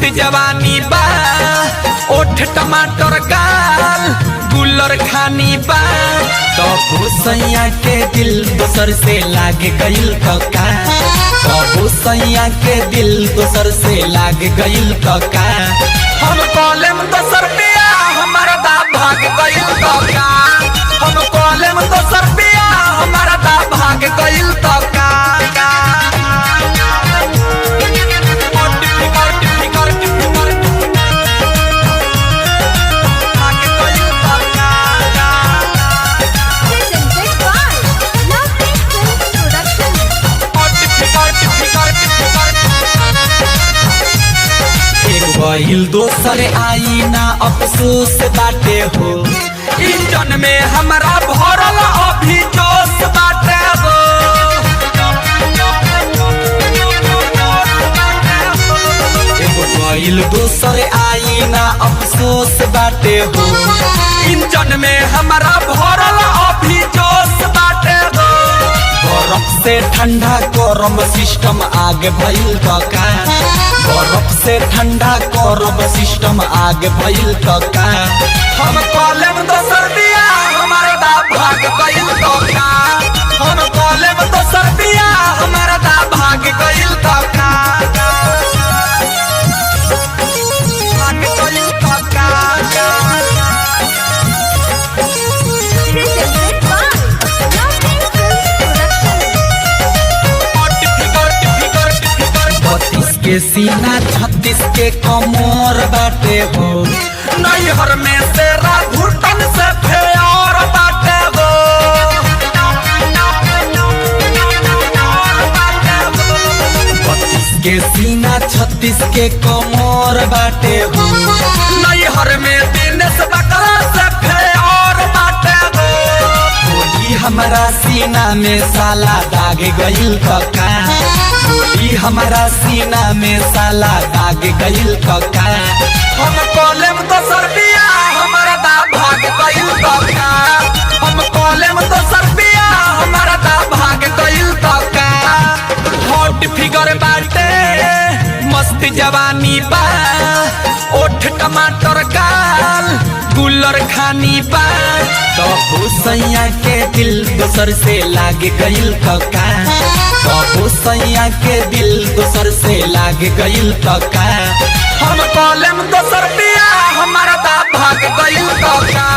मस्त जवानी बा ओठ टमाटर गाल गुलर खानी बा तो भूसैया के दिल दोसर से लाग गइल तो का तो भूसैया के दिल दोसर से लाग गइल तो का हम कॉलेम दोसर पिया हमारा दा भाग गइल तो का हम कॉलेम दोसर पिया हमारा दा भाग गइल तो का गइल दोसर आई ना अफसोस बाटे हो इंजन में हमरा भरल अभी जोश बाटे हो गइल दोसर आई ना अफसोस बाटे हो इंजन में हमरा भरल अभी जोश बाटे हो बर्फ से ठंडा गरम सिस्टम आगे भइल का बर्फ से ठंडा गरम सिस्टम आगे भइल तो का हम कॉलेम दोसर पिया हमारा दा भाग गइल तो का हम कॉलेम दोसर पिया हमारा दा भाग गइल तो का भाग गइल तो का के सीना 36 के कमर बाटे हो नैहर में तेरा घुटन से फेर बाटे हो 32 के सीना 36 के कमर बाटे हो नैहर में दिनेश बकरा से फेर बाटे हो गोली हमारा सीना में साला दाग गइल का गोली हमारा सीना में साला दाग गइल का हम कॉलेम दोसर पिया हमारा दा भाग गइल का हम कॉलेम दोसर पिया हमारा दा भाग गइल का हॉट फिगर बाटे मस्त जवानी बा ओठ टमाटर गाल गुलर खानी बा तो भूसैया के दिल दोसर से लाग गइल का तो भूसैया के दिल दोसर से लाग गइल तो का हम कॉलेम दोसर पिया हमारा दा भाग गइल तो का